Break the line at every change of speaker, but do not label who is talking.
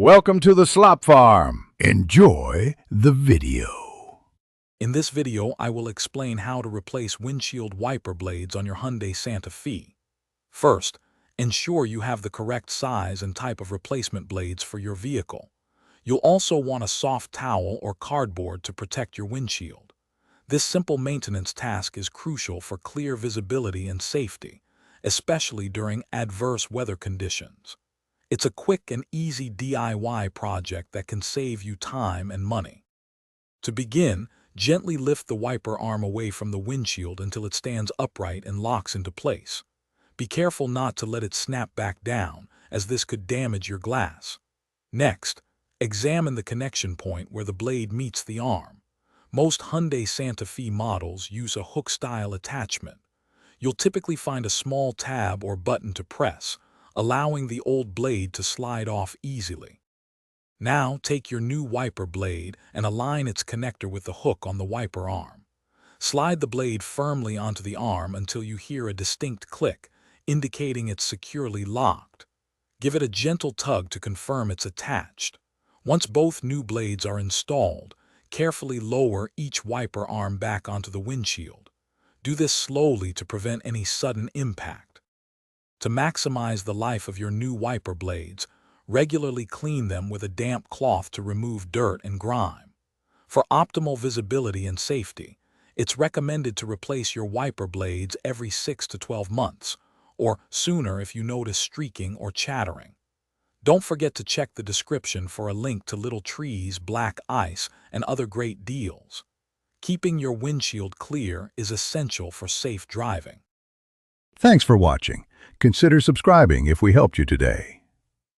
Welcome to the Slop Farm. Enjoy the video.
In this video, I will explain how to replace windshield wiper blades on your Hyundai Santa Fe. First, ensure you have the correct size and type of replacement blades for your vehicle. You'll also want a soft towel or cardboard to protect your windshield. This simple maintenance task is crucial for clear visibility and safety, especially during adverse weather conditions. It's a quick and easy DIY project that can save you time and money. To begin, gently lift the wiper arm away from the windshield until it stands upright and locks into place. Be careful not to let it snap back down, as this could damage your glass. Next, examine the connection point where the blade meets the arm. Most Hyundai Santa Fe models use a hook-style attachment. You'll typically find a small tab or button to press, allowing the old blade to slide off easily. Now take your new wiper blade and align its connector with the hook on the wiper arm. Slide the blade firmly onto the arm until you hear a distinct click, indicating it's securely locked. Give it a gentle tug to confirm it's attached. Once both new blades are installed, carefully lower each wiper arm back onto the windshield. Do this slowly to prevent any sudden impact. To maximize the life of your new wiper blades, regularly clean them with a damp cloth to remove dirt and grime. For optimal visibility and safety, it's recommended to replace your wiper blades every 6 to 12 months, or sooner if you notice streaking or chattering. Don't forget to check the description for a link to little trees, black ice, and other great deals. Keeping your windshield clear is essential for safe driving.
Thanks for watching. Consider subscribing if we helped you today.